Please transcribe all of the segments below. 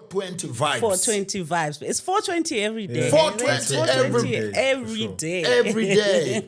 420 vibes. 420 vibes. It's 420 every day. 420 every day. Every day.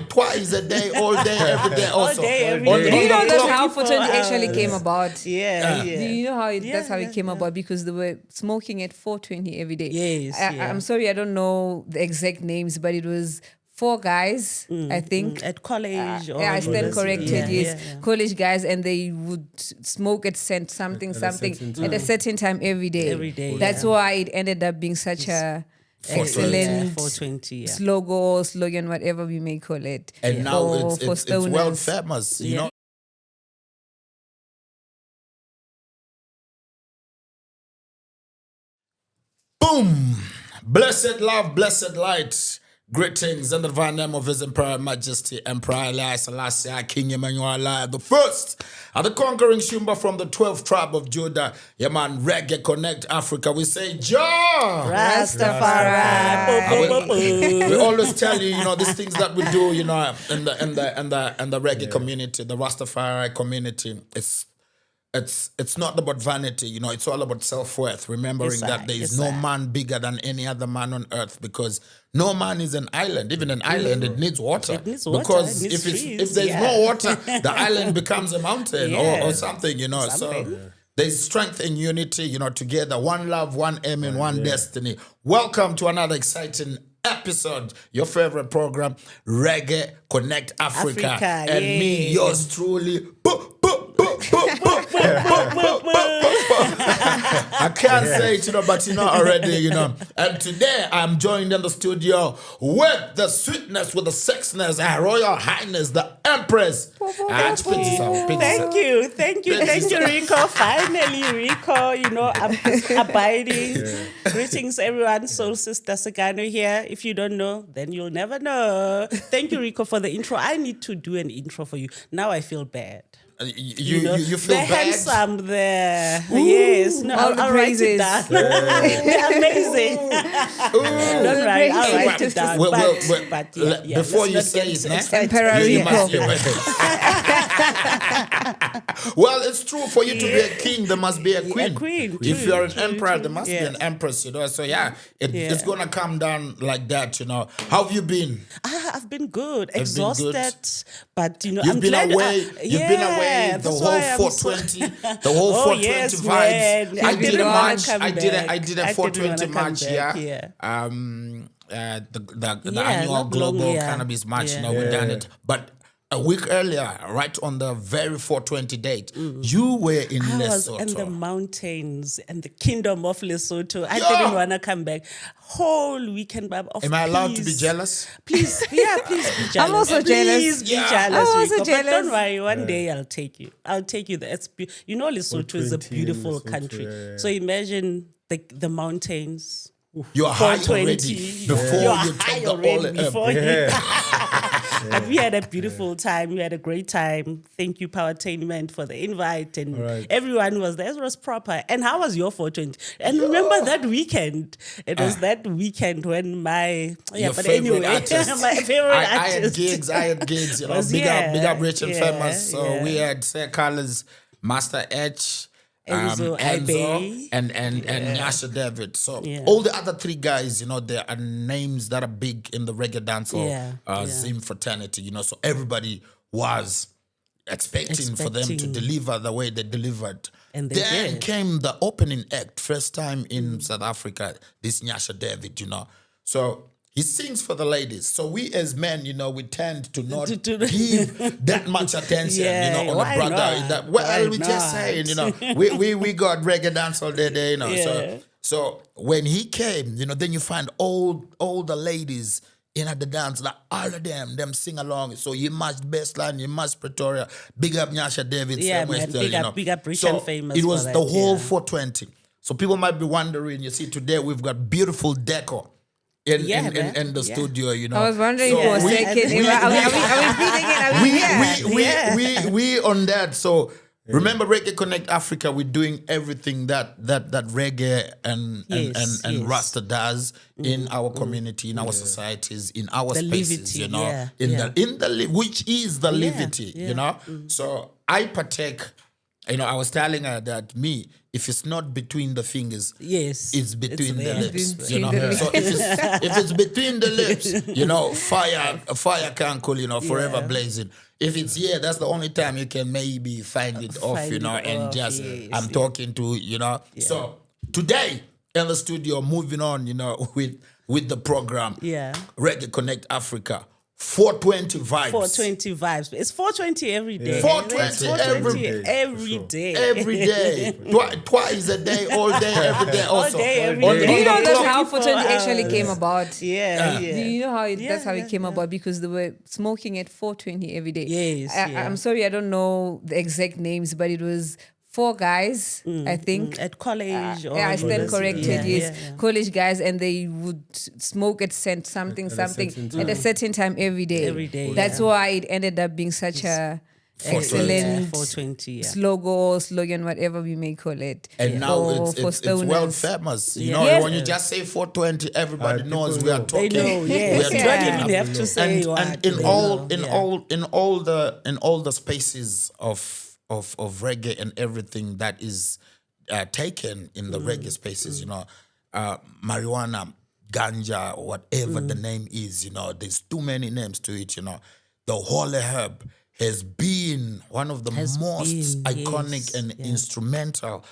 Twice a day, all day, every day. Also. All day, every On day. the- Do you on know the that's clock. how 24 420 actually hours. came about? Yeah. Do you know how that's how it came yeah. about? Because they were smoking at 420 every day. Yes, I'm sorry, I don't know the exact names, but it was 4 guys, I think. At college. or I stand university. corrected. Yes, Yeah. college guys, and they would smoke at something certain at a certain time every day. Every day, That's why it ended up being such a excellent 420. Yeah. slogan, whatever we may call it. And now for it's world stoners. famous, you know. Boom! Blessed love, blessed light. Greetings in the divine name of His Imperial Majesty, Emperor Haile Selassie, King Emmanuel the first, and the conquering Shumba from the 12th tribe of Judah. Yeah, man, Reggae Connect Africa. We say, Jah! Rastafari. We always tell you, these things that we do, in the reggae community, the Rastafari community. It's not about vanity, it's all about self-worth. Remembering that there is no man bigger than any other man on earth, because no man is an island. Even an island, it needs water. It needs water, Because it needs if trees, there's no water, the island becomes a mountain or something, So there's strength in unity, together. One love, one aim, and one destiny. Welcome to another exciting episode, your favorite program, Reggae Connect Africa. And me, yours truly, I can't say it, but already, And today I'm joined in the studio with the sweetness, with the sexiness, Her Royal Highness, the Empress. Thank you, Rico. Finally, Rico, I'm abiding. Greetings, everyone. Soul Sister Sagano here. If you don't know, then you'll never know. Thank you, Rico, for the intro. I need to do an intro for you. Now I feel bad. You feel the bad? handsome there. Yes. No, I'll write it down. Amazing. Don't worry, I'll write it down. But before you let's say not it, get Emperor you Rico. must Well, it's true. For you to be a king, there must be a queen. If you're an emperor, there must be an empress. So it's gonna come down like that. How have you been? I've been good, exhausted, but You've I'm been glad. away. You've been away. The that's whole why I'm 420, the whole 420 yes, vibes. man. I did a didn't wanna march. come I did back. a I didn't 420 wanna come march. back, The annual not global long, cannabis march. Yeah. We done it, but a week earlier, right on the very 420 date, you were in I was Lesotho. in the mountains and the kingdom of Lesotho. I didn't want to come back. Whole weekend, Bab. Am I allowed to be jealous? Please be jealous. I'm also jealous. Please be jealous. I'm also Rico. jealous. But don't worry, one day I'll take you. I'll take you there. Lesotho is a 420 beautiful Lesotho, country. yeah. So imagine the mountains. You're high 420. already before You're you high take the already oil before up. you. But we had a beautiful time. We had a great time. Thank you, Powertainment, for the invite. And everyone was there. It was proper. And how was your 420? And remember that weekend? It was that weekend when my favorite artist. my favorite I artist. had gigs. Big up, rich and famous. So we had Sir Carlos, Master H, Enzo, and Nyasha David. So all the other 3 guys, there are names that are big in the reggae dancehall Zim fraternity, so everybody was expecting for them to deliver the way they delivered. And they then did. came the opening act, first time in South Africa, this Nyasha David, So he sings for the ladies. So we as men, we tend to not give that much attention, on a brother. We just saying, we got reggae dance all day, So when he came, then you find all the ladies in the dance, like all of them sing along. So you must Bestline, you must Pretoria, big up Nyasha David, big up Rich and Famous. It was for the that, whole 420. So people might be wondering, you see, today we've got beautiful decor in the studio, I was wondering for a second. Are we feeding it? We on that. So remember, Reggae Connect Africa, we're doing everything that reggae and Rasta does in our community, in our societies, in our spaces, livity, which is the livity, So I partake I was telling her that if it's not between the fingers, Yes, it's between the there. lips. Between the lips. So if it's between the lips, fire can cool, forever blazing. If it's here, that's the only time you can maybe find it off, Find it and off, just yes, I'm talking to, So today in the studio, moving on, with the program, Reggae Connect Africa. 420 vibes. 420 vibes. It's 420 every day. 420 every day. Every day. Twice a day, all day, every day. Also. All day, every On day. Do you know the that's clock. how 420 actually came about? Yeah. Do you know how that's how it came yeah. about? Because they were smoking at 420 every day. Yes, I'm sorry, I don't know the exact names, but it was 4 guys, I think. At college. or I stand corrected, yes. Yeah. College guys, and they would smoke at something at a certain time every day. Every day, That's why it ended up being such a excellent 420, slogan, whatever we may call it. And now for it's world stoners. famous. Yes. When you just say 420, everybody knows we are They talking. know, yes. We are You talking don't even have to say what. and in all the spaces of reggae and everything that is taken in the reggae spaces, marijuana, ganja, whatever the name is, there's too many names to it, The holy herb has been one of the most iconic and instrumental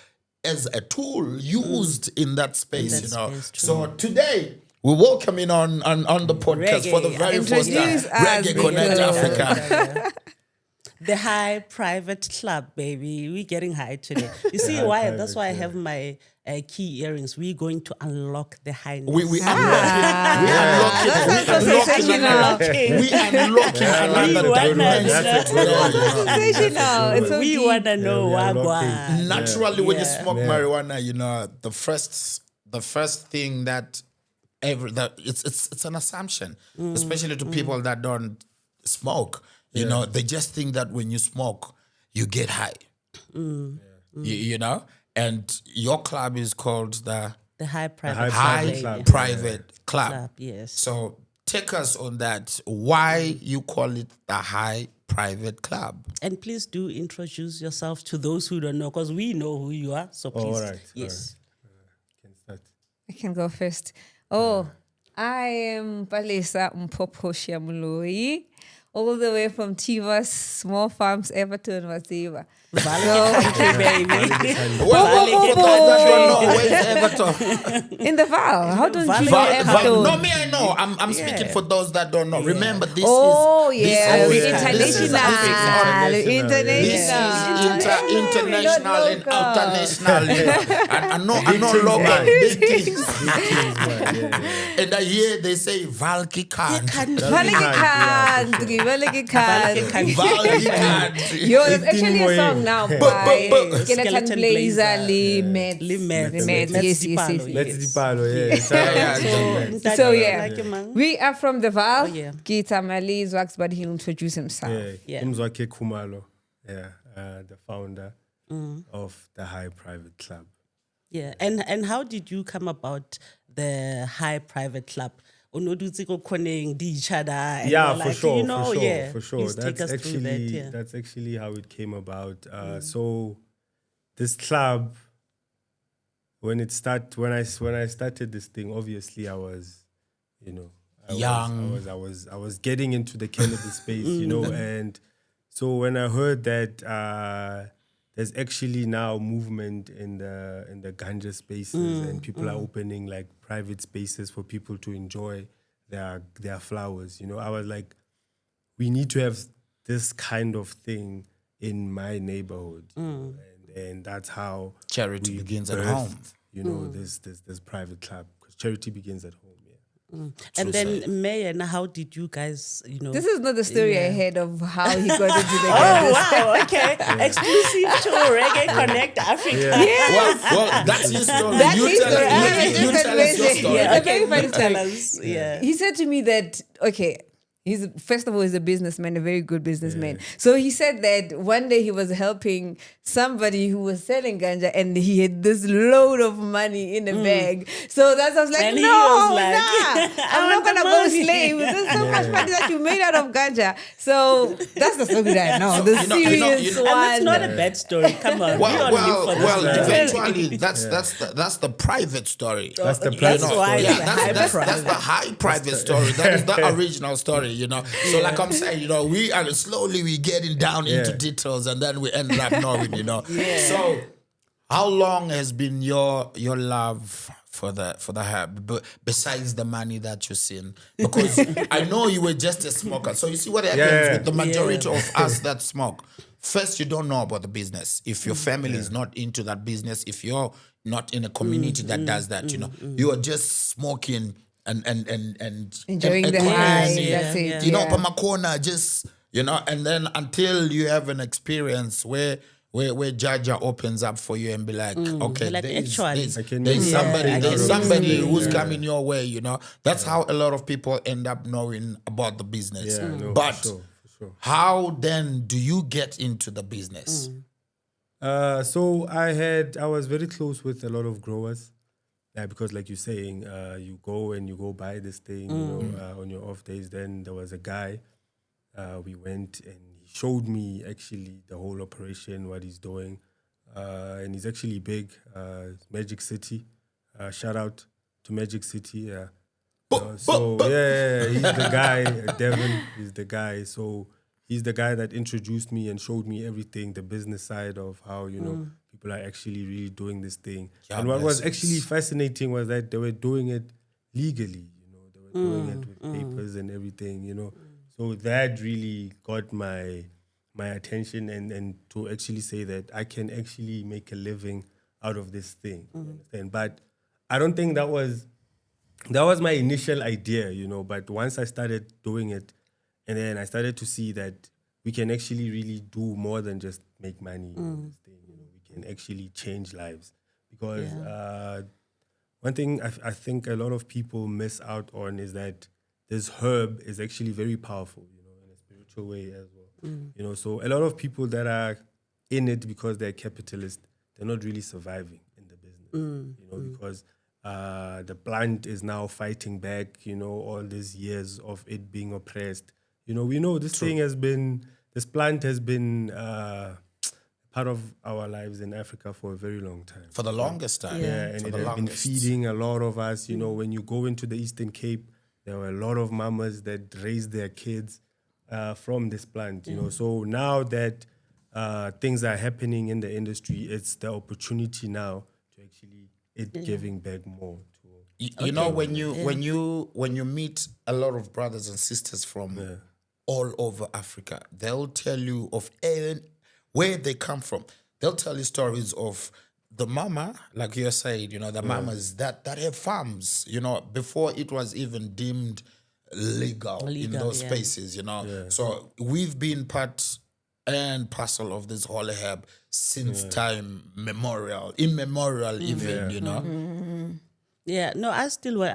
as a tool used in that space, space, So today we're welcoming on the podcast for the very first time, Introduce us, Reggae Connect Nico. Africa. The high private club, baby. We're getting high today. You see why? That's why I have my key earrings. We're going to unlock the highness. We unlock another dimension today. Sensational. It's so We deep. want to know we are wagwan. Naturally, when you smoke marijuana, the first thing that it's an assumption, especially to people that don't smoke. They just think that when you smoke, you get high. And your club is called the High private Private Club. Yes. So take us on that. Why you call it the High Private Club? And please do introduce yourself to those who don't know, because we know who you are. So please, all right. yes. Can start. I can go first. I am Palesa Mpopo Shiamuloi, all the way from Tivas, Small Farms, Everton, Wasiva. Baby. Where's Everton? In the Vaal. How don't you know Vaal- Everton? No, me, I know. I'm speaking for those that don't know. Remember, this Oh, is yeah. this is This is international. This is international and Not international. I know local big things. And I hear they say Valky country. Valiki country. Yo, there's actually a song now by Skeleton Blazer, Limet. Yes. Let's Dipalo, yeah. So yeah, Like a man. we are from the Vaal. Oh, yeah. Gita Mali Zwax, but he'll introduce himself. Yeah. Umzwake Khumalo, the founder of the High Private Club. Yeah. And how did you come about the High Private Club? Each other. And Yeah, you're for like, sure, for sure. Please take us through that. Yeah. That's actually how it came about. So this club, when I started this thing, obviously I was, Young. I was getting into the cannabis space, and so when I heard that there's actually now movement in the ganja spaces and people are opening like private spaces for people to enjoy their flowers. I was like, we need to have this kind of thing in my neighborhood, and that's how Charity we begins at birthed, home. this private club, because charity begins at home. And then, May, and how did you guys, This is not the story I heard of how he got into the Oh, cannabis. wow. Okay. Exclusive to Reggae Connect Africa. Well, that's his story. That's You his tell story. us your story. Yeah, It's a okay. very funny Tell story. us. Yeah. He said to me that, okay, first of all, he's a businessman, a very good businessman. So he said that one day he was helping somebody who was selling ganja and he had this load of money in a bag. So that's I was like, And he no, was like, I'm not gonna go slave. There's so much money that you made out of ganja. So that's the story that now. The serious one. And it's not a bad story. Come on. Well, eventually, that's the private story. That's the That's private why story. it's That's the high private story. That is the original story, So like I'm saying, we are slowly getting down into details and then we end up knowing, So how long has been your love for the herb, besides the money that you've seen? Because I know you were just a smoker. So you see what happens with the majority of us that smoke. First, you don't know about the business. If your family is not into that business, if you're not in a community that does that, you are just smoking and Enjoying the high. That's it. Pamakona, just and then until you have an experience where Jaja opens up for you and be like, okay, like there's somebody who's coming your way, That's how a lot of people end up knowing about the business. But for sure. how then do you get into the business? So I was very close with a lot of growers. Because like you're saying, you go buy this thing, on your off days. Then there was a guy, we went and he showed me actually the whole operation, what he's doing. And he's actually big, Magic City. Shout out to Magic City. He's the guy, Devin, he's the guy. So he's the guy that introduced me and showed me everything, the business side of how, people are actually really doing this thing. And what was actually fascinating was that they were doing it legally, they were doing it with papers and everything, So that really got my attention and to actually say that I can actually make a living out of this thing. You understand? But I don't think that was my initial idea, but once I started doing it and then I started to see that we can actually really do more than just make money in this thing, we can actually change lives. Because one thing I think a lot of people miss out on is that this herb is actually very powerful, in a spiritual way as well. So a lot of people that are in it because they're capitalist, they're not really surviving in the business, because the plant is now fighting back, all these years of it being oppressed. We know this plant has been part of our lives in Africa for a very long time. For the longest time. And it has been feeding a lot of us. When you go into the Eastern Cape, there were a lot of mamas that raised their kids from this plant. So now that things are happening in the industry, it's the opportunity now to actually giving back more. When you meet a lot of brothers and sisters from all over Africa, they'll tell you of where they come from. They'll tell you stories of the mama, like you said, the mamas that have farms, before it was even deemed legal in those spaces, So we've been part and parcel of this holy herb since time immemorial even, Yeah, no, I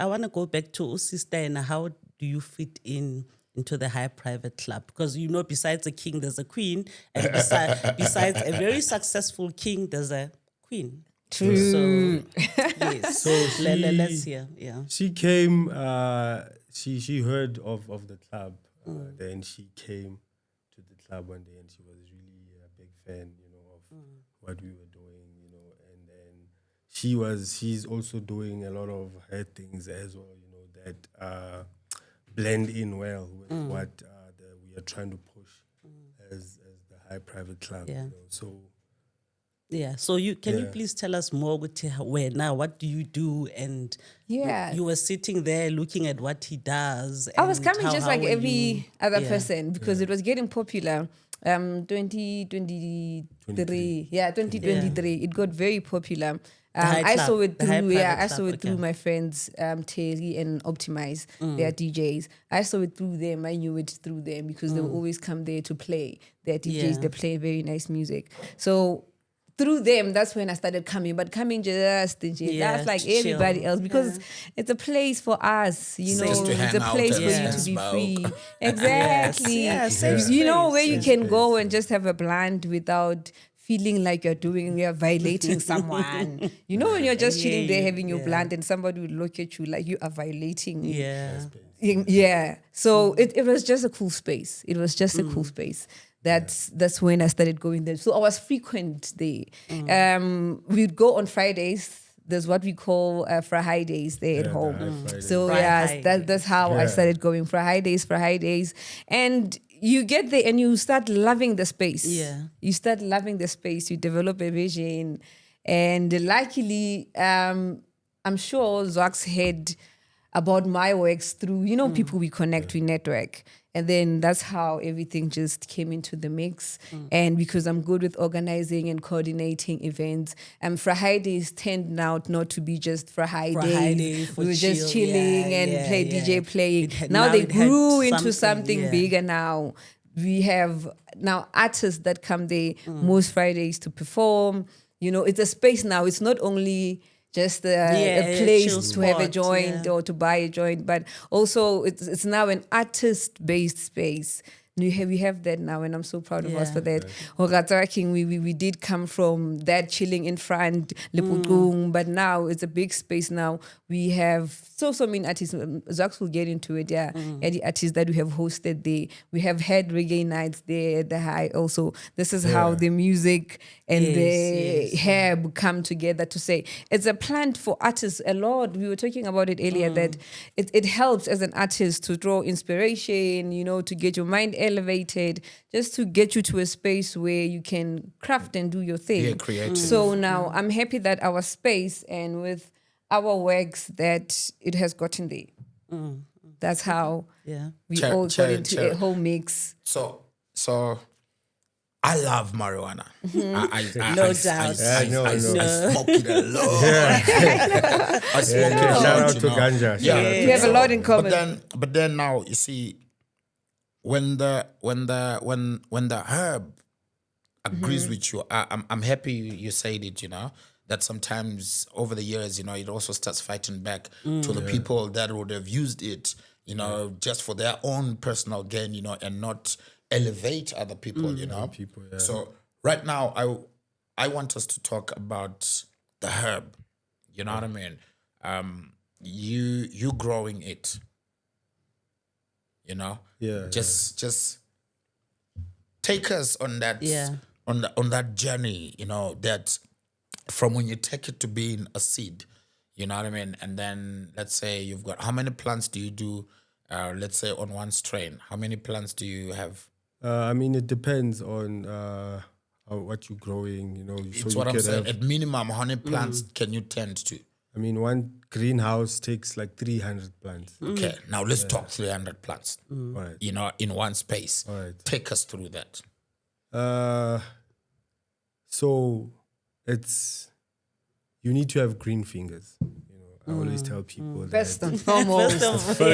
want to go back to sister and how do you fit into the high private club? Because, besides a king, there's a queen. And besides a very successful king, there's a queen. True. So, yes. So let's hear. Yeah. She came, she heard of the club. Then she came to the club one day and she was really a big fan, of what we were doing, and then she's also doing a lot of her things as well, that blend in well with what we are trying to push as the high private club. So can you please tell us more with where now? What do you do? And you were sitting there looking at what he does. I was coming just like every other person because it was getting popular. 2023. 2023. It got very popular. I saw it through my friends Terry and Optimize, their DJs. I saw it through them. I knew it through them because they would always come there to play. Their DJs, they play very nice music. So through them, that's when I started coming. But coming just, that's like everybody else, because it's a place for us, you know, Just to hang it's a out place and for you to be smoke. free. Exactly. You know, where you can go and just have a blunt without feeling like you're violating someone. You know, when you're just chilling there having your blunt and somebody would look at you like you are violating. Yeah. So it was just a cool space. It was just a cool space. That's when I started going there. So I was frequent there. We'd go on Fridays. There's what we call Fridays there at home. So that's how I started going Fridays. And you get there and you start loving the space. Yeah. You start loving the space. You develop a vision. And luckily, I'm sure Zwax heard about my works through, you know, people we connect, we network. And then that's how everything just came into the mix. And because I'm good with organizing and coordinating events, Fridays tend now not to be just Fridays. We were just chilling and play DJ playing. Now they grew into something bigger now. We have now artists that come there most Fridays to perform. You know, it's a space now. It's not only just a place to have a joint or to buy a joint, but also it's now an artist-based space. We have that now, and I'm so proud of us for that. We did come from that chilling in front, but now it's a big space now. We have so many artists. Zwax will get into it, the artists that we have hosted there. We have had reggae nights there at the High also. This is how the music and the herb come together to say, it's a plant for artists a lot. We were talking about it earlier, that it helps as an artist to draw inspiration, you know, to get your mind elevated, just to get you to a space where you can craft and do your thing. Yeah, creative. So now I'm happy that our space and with our works that it has gotten there. That's how we all got into a whole mix. So I love marijuana. No doubt. I smoke it a lot. I smoke it a lot. Shout out to ganja. We have a lot in common. But then now you see, when the herb agrees with you, I'm happy you said it. You know that sometimes over the years, you know, it also starts fighting back to the people that would have used it, you know, just for their own personal gain, you know, and not elevate other people, you know. So right now, I want us to talk about the herb. You know what I mean? You growing it. You know, just take us on that on that journey. You know, that from when you take it to being a seed. You know what I mean? And then let's say you've got, how many plants do you do? Let's say on one strain, how many plants do you have? I mean, it depends on what you're growing. You know, it's what I'm saying. At minimum, how many plants can you tend to? I mean, one greenhouse takes like 300 plants. Okay, now let's talk 300 plants. All right. You know, in one space. All right. Take us through that. So it's, you need to have green fingers. You know, I always tell people First that. and foremost, You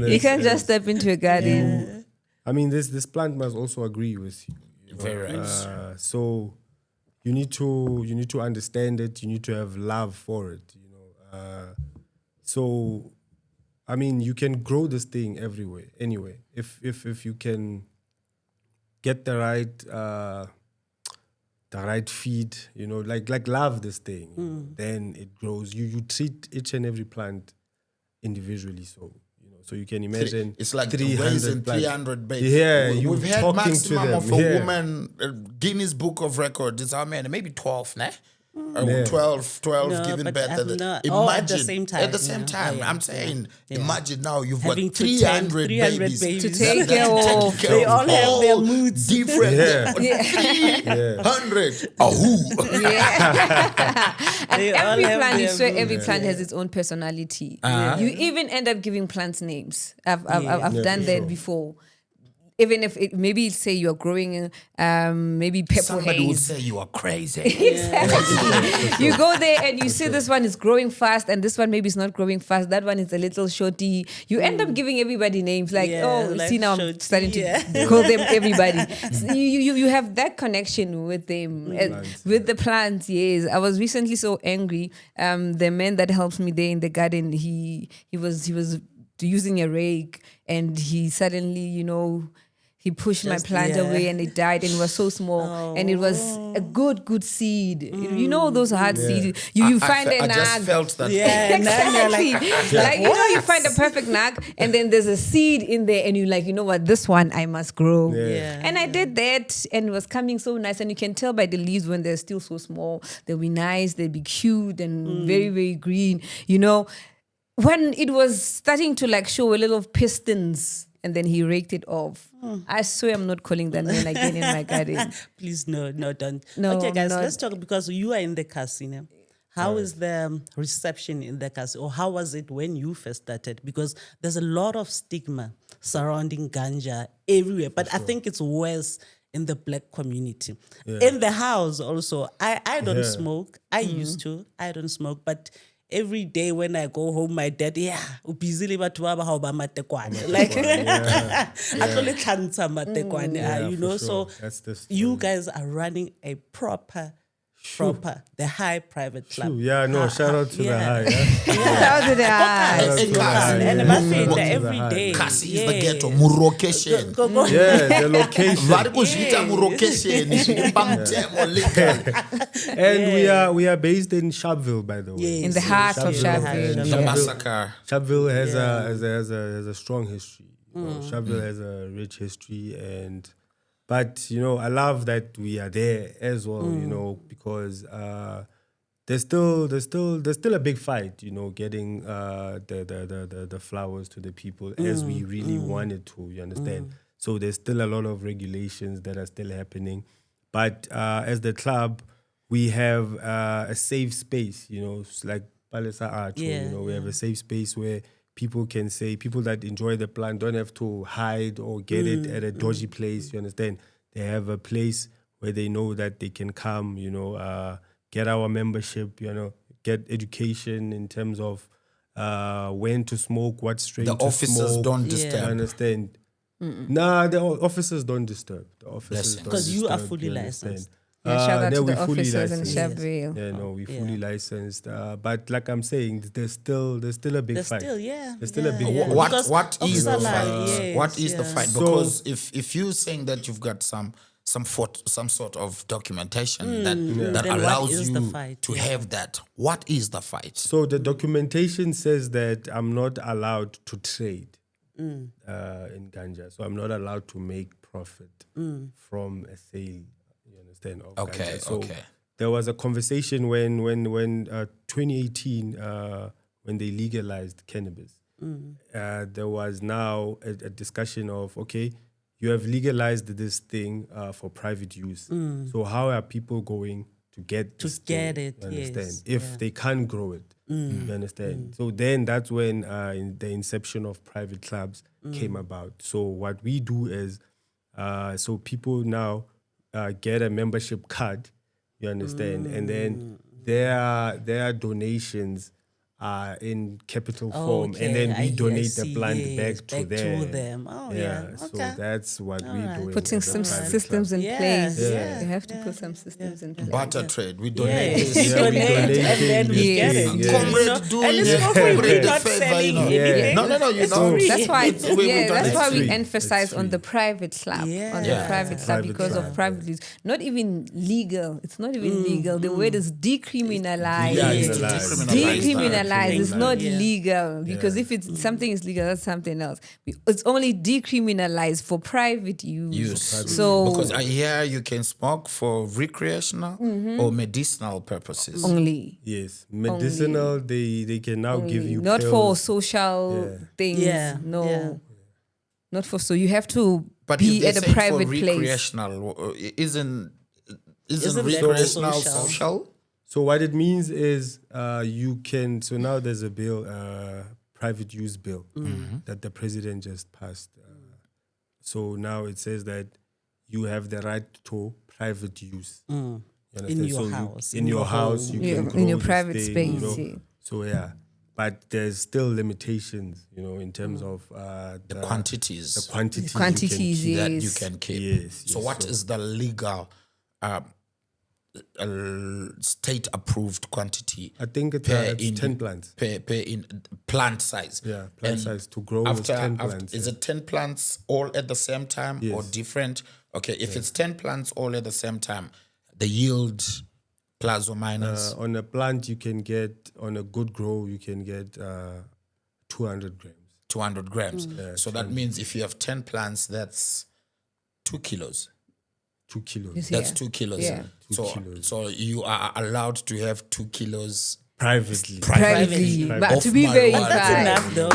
you can't just step into a garden. I mean, this plant must also agree with you. You know? Very right. So you need to understand it. You need to have love for it. You know. So, I mean, you can grow this thing everywhere. Anyway, if you can get the right feed, you know, like love this thing, then it grows. You treat each and every plant individually. So, you know, so you can imagine it's like 300 300 babies. Yeah, we've had talking maximum to them. of a woman, Guinness Book of Records, is how many? Maybe 12, nah? 12 giving birth. At the same time. At the same time. I'm saying, imagine now you've Having got 300 babies to take care of. They all have their moods. Different. 300. And every plant, you swear, every plant has its own personality. You even end up giving plants names. I've done that before. even if maybe say you're growing maybe pepper Somebody would haze. say you are crazy. Exactly. You go there and you see this one is growing fast and this one maybe is not growing fast. That one is a little shorty. You end up giving everybody names like, like see now I'm shorty, starting to call them everybody. So you have that connection with them. With the plants, yes. I was recently so angry. The man that helps me there in the garden, he was using a rake and he suddenly, he pushed my plant away and it died and it was so small and it was a good seed. You know those hard seeds. You find a I nag. just felt that. Yeah, Exactly. Like you find a perfect nag and then there's a seed in there and you're like, you know what, this one I must grow. Yeah. And I did that and it was coming so nice and you can tell by the leaves when they're still so small, they'll be nice, they'll be cute and very, very green. When it was starting to like show a little pistons and then he raked it off. I swear I'm not calling that man again in my garden. Please, no, don't. No, Okay, guys, not. let's talk because you are in the casino. How is the reception in the casino? Or how was it when you first started? Because there's a lot of stigma surrounding ganja everywhere. But I think it's worse in the black community. Yeah. In the house also, I don't smoke. I used to. I don't smoke. But every day when I go home, my dad, busy like so you guys are running a proper, the high private club. Shout out to the high. Shout out to the high. And I say that every day. Kasi is the ghetto, murocation. The location. And we are based in Sharpeville, by the way. Yes. In the heart of Sharpeville. The massacre. Sharpeville has a strong history. Sharpeville has a rich history, but I love that we are there as well. Because there's still a big fight. Getting the flowers to the people as we really wanted to. You understand? So there's still a lot of regulations that are still happening, but as the club, we have a safe space. Like Palesa Art. We have a safe space where people can say, people that enjoy the plant don't have to hide or get it at a dodgy place. You understand? They have a place where they know that they can come, get our membership, get education in terms of when to smoke, what strain to smoke. The officers don't disturb. You understand? Nah, the officers don't disturb. The officers don't because you are fully you licensed. Shout out to we the fully officers in licensed. Sharpeville. We fully licensed. But like I'm saying, there's still a big fight. There's still a big fight. What is the fight? What is the fight? So, because if you're saying that you've got some sort of documentation that Then allows what is you the fight? to have that, what is the fight? So the documentation says that I'm not allowed to trade in ganja. So I'm not allowed to make profit from a sale. You understand? Of ganja. So there was a conversation when 2018 when they legalized cannabis. There was now a discussion of, okay, you have legalized this thing for private use. So how are people going to get this thing? it? You understand? Yes. If they can't grow it, you understand? So then that's when the inception of private clubs came about. So what we do is, so people now get a membership card, you understand? And then their donations are in capital form, and then we donate the plant back to them. So that's what we do. Putting some systems in place. You have to put some systems in place. Barter trade. We donate this. We donate and then we get it. Comrade doing And it's for free. We're not selling anything. No. That's why. That's why we free. emphasize It's on free. the private club, on the private club, because of private use. Not even legal. It's not even legal. The word is decriminalized. Decriminalized. It's not legal, because if it's something is legal, that's something else. It's only decriminalized for private use. So because I hear you can smoke for recreational or medicinal purposes. only. Yes, medicinal. They can now give you Not pills. for social things. Yeah. No. Yeah. Not for so you have to But be if they at a say private for place. recreational, isn't that recreational social? social? So what it means is you can. So now there's a bill, private use bill, that the president just passed. So now it says that you have the right to private use. You In understand? your So house, in your house, you can grow in your this private thing, you space. know. Yeah. So yeah, but there's still limitations, you know, in terms of The quantities. The quantities. Quantities, you can keep. that you Yes. can keep. Yes, So yes, what is the legal state approved quantity? I think it's, per 10 plants. Per in plant size. Yeah, plant And size to grow is 10 plants. Is it 10 plants all at the same time or Yes. different? Okay, if it's 10 plants all at the same time, the yield plus or minus On a plant, you can get, on a good grow, you can get 200 grams. 200 grams. So that means if you have 10 plants, that's 2 kilos. 2 kilos. Yes, That's yeah. 2 kilos. Yeah. 2 kilos. So you are allowed to have 2 kilos Privately. Privately. But Of to be marijuana. verified. That's enough, though.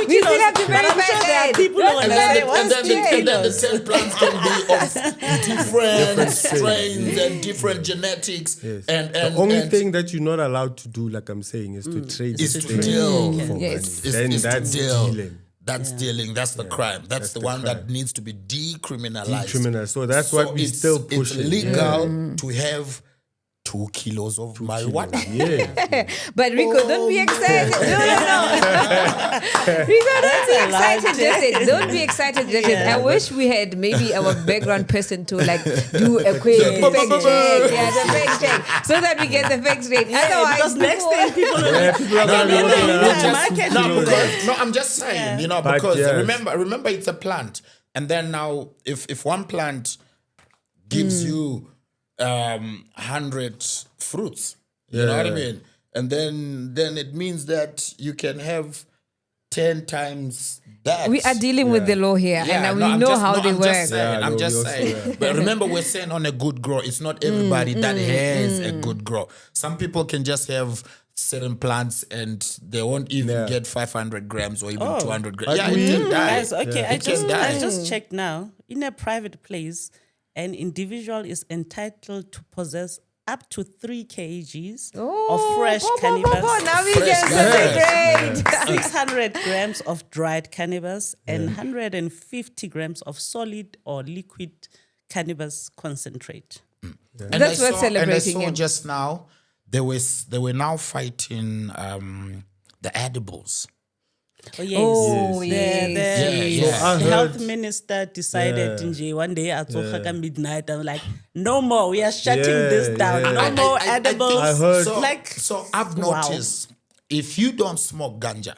We still have to But I'm verify sure there are that. people who are Don't gonna say, let what's And then, us the, and then the kilos? 10 plants can be of different strains and different genetics. Yes. And the only and thing that you're not allowed to do, like I'm saying, is to trade is this to thing deal. for Yes. money. Then is to that's deal. dealing. That's dealing. That's the crime. That's the one that crime. needs to be decriminalized. Decriminalized. So that's what we still pushing. It's legal to have 2 kilos of marijuana. Yeah. But Rico, don't be excited. No. Rico, don't be excited just yet. Don't be excited just yet. I wish we had maybe our background person to like do a quick fact check. Yeah, the fact check. So that we get the facts right. Otherwise, Because next thing people will Yeah, people are gonna be no, walking no, around. no, I can do that. No, I'm just saying, you know, But because yes. remember it's a plant. And then now if one plant gives you 100 fruits, you know what I mean? And then it means that you can have 10 times that. we are dealing with the law here, and we know how they work. I'm no, just we also- saying. But remember, we're saying on a good grow. It's not everybody that has a good grow. Some people can just have certain plants and they won't even get 500 grams or even 200 grams. Yeah, it can die. Guys, okay, I It can die. just checked now. In a private place, an individual is entitled to possess up to 3 kgs of fresh cannabis, Now we Fresh can celebrate. 600 grams of dried cannabis, and 150 grams of solid or liquid cannabis concentrate. And That's I worth saw- And I celebrating saw him. just now, they were now fighting the edibles. Oh, yes. Oh, The- yes. the- Yeah. I the heard- health minister decided one day at midnight, I'm like, no more, we are shutting this down. yeah. No more I edibles. think I heard- So I've Wow. noticed if you don't smoke ganja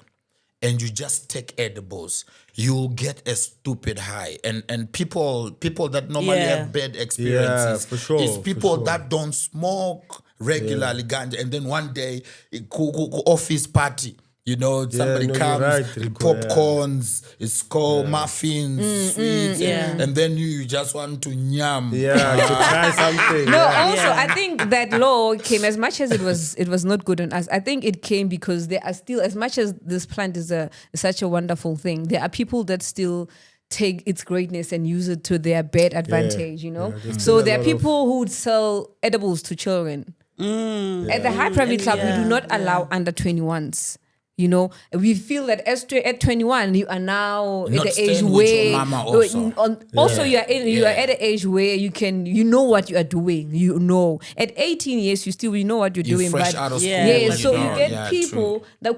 and you just take edibles, you'll get a stupid high. And people that normally Yeah. have bad experiences, for sure, it's for people sure. that don't smoke regularly ganja, and then one day go office party. You know, somebody no, you're comes, right, Rico, popcorns, it's called muffins, sweets, Yeah. and then you just want to nyam. Yeah, to try something. No, yeah. also I think that law came as much as it was not good on us. I think it came because there are still, as much as this plant is such a wonderful thing, there are people that still take its greatness and use it to their bad advantage, you know? there's So still a there are lot of- people who would sell edibles to children. At the High Private Club, we do not allow under 21s. You know, we feel that at 21 you are now Not at the age staying with your where mama also. also you are at an age where you know what you are doing. You know, at 18 years you know what you're You're doing. fresh but out of school. yeah, so know. you get Yeah, people true. that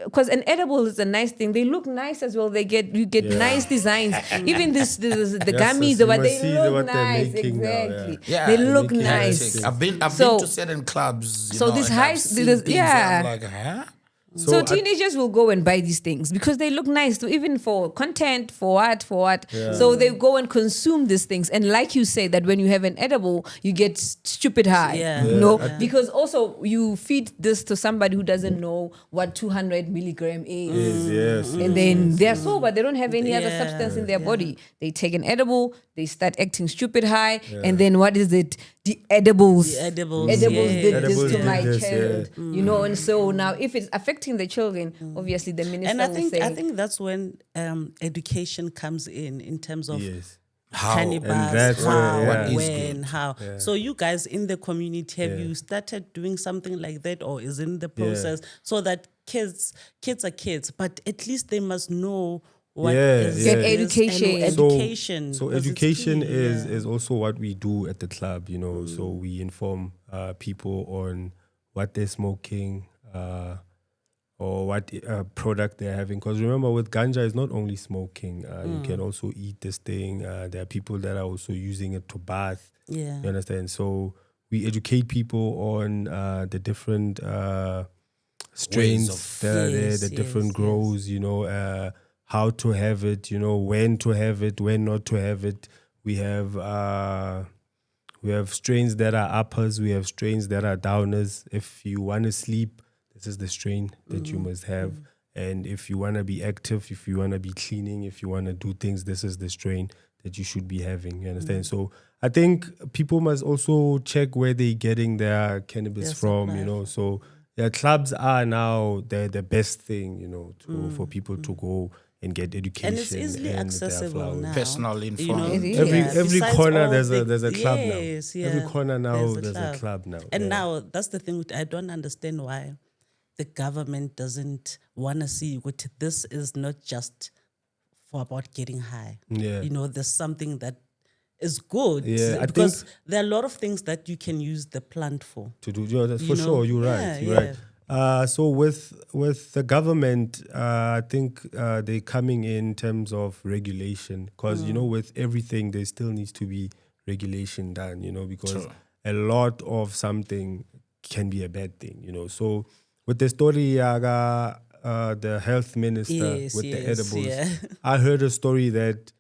because an edible is a nice thing. They look nice as well. You get nice designs. Even the gummies, you but must they see look what they're nice. making now, Exactly, Yeah, they they're look making nice. hectic. I've been So- to certain clubs. so know, this and high- I've seen this- things yeah. and I'm like, huh? So teenagers will go and buy these things because they look nice, to, even for content, for what. So they go and consume these things. And like you say, that when you have an edible, you get stupid high. Yeah. You know, Yeah. because also you feed this to somebody who doesn't know what 200 milligram is. Yes. And then they're sober, they don't have any other Yeah. substance in their body. They take an edible, they start acting stupid high, and then what is it? The edibles. The edibles, Edibles yeah. did Edibles this to did my this, child. You know, and so now if it's affecting the children, obviously the minister And I will say, think that's when education comes in terms of Yes. How? cannabis, And that's how, where, yeah. when, how. So you guys in the community, have you started doing something like that, or is in the process, so that kids are kids, but at least they must know Get education. Education. So because it's education key, is also what we do at the club, you know. So we inform people on what they're smoking or what product they're having. Because remember, with ganja, it's not only smoking. You can also eat this thing. There are people that are also using it to bath. Yeah. You understand? So we educate people on the different strains that are there, the different grows, you know, how to have it, you know, when to have it, when not to have it. We have strains that are uppers, we have strains that are downers. If you want to sleep, this is the strain that you must have. And if you want to be active, if you want to be cleaning, if you want to do things, this is the strain that you should be having. You understand? So I think people must also check where they're getting their cannabis from, you know. So clubs are now the best thing, you know, for people to go and get education. And it's easily accessible now. Personal info. You know, every besides corner all there's a club yes, now. Every corner now there's a club now. And now that's the thing. I don't understand why the government doesn't want to see what this is not just for about getting high. Yeah. You know, there's something that is good. Yeah, because there are a lot of things that you can use the plant for. To do, yeah, that's for sure. You're right. You're right. So with the government, I think they're coming in terms of regulation because, you know, with everything, there still needs to be regulation done, you know, because a lot of something can be a bad thing, you know. So with the story, the health minister with the edibles, I heard a story that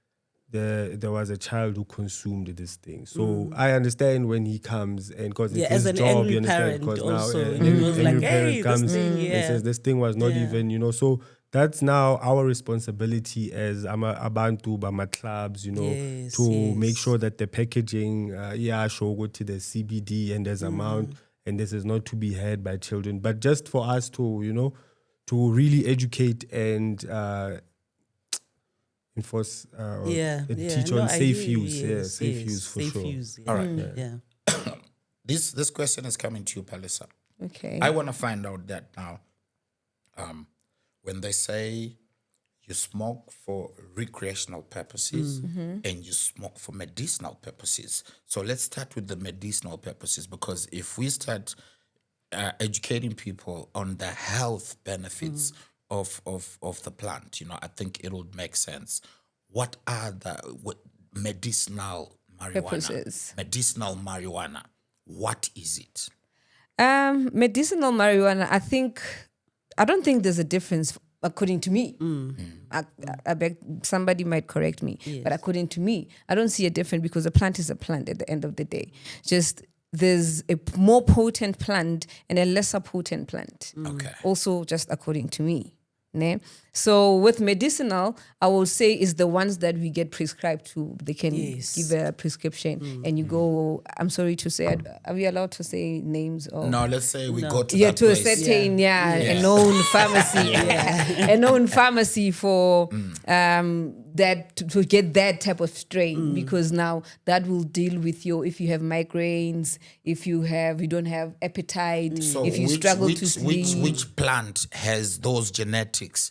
there was a child who consumed this thing. So I understand when he comes and because it's his job, you understand? Because now an angry parent comes and says this thing was not even, you know. So that's now our responsibility as Abantu, Bama clubs, you know, to make sure that the packaging, show go to the CBD and there's amount, and this is not to be had by children. But just for us to, you know, to really educate and enforce teach on safe use. Safe use for sure. All right. This question is coming to you, Palisa. Okay. I want to find out that now. When they say you smoke for recreational purposes and you smoke for medicinal purposes. So let's start with the medicinal purposes, because if we start educating people on the health benefits of the plant, you know, I think it would make sense. What are the medicinal marijuana? Purposes. Medicinal marijuana. What is it? Medicinal marijuana, I don't think there's a difference according to me. I beg somebody might correct me, but according to me, I don't see a difference because a plant is a plant at the end of the day. Just there's a more potent plant and a lesser potent plant. Okay. Also, just according to me. Ne? So with medicinal, I will say is the ones that we get prescribed to. They can give a prescription and you go, I'm sorry to say, are we allowed to say names? Or No, let's say we go to that to place. a certain, a known pharmacy. A known pharmacy for that to get that type of strain, because now that will deal with if you have migraines, if you don't have appetite, So if you struggle to sleep. Which plant has those genetics?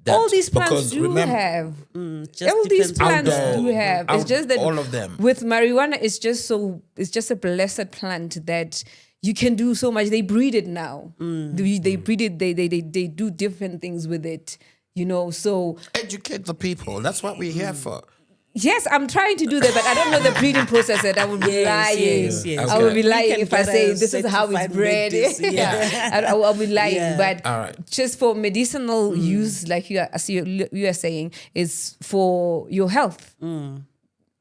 All these plants have. All these plants do have. It's just that all of them. With marijuana, it's just a blessed plant that you can do so much. They breed it now. They breed it. They do different things with it. You know, so educate the people. That's what we're here for. Yes, I'm trying to do that, but I don't know the breeding process. That I would be lying. Yes. I would be lying if I say this is how it's bred. I'll be lying. But just for medicinal use, like you are saying, is for your health.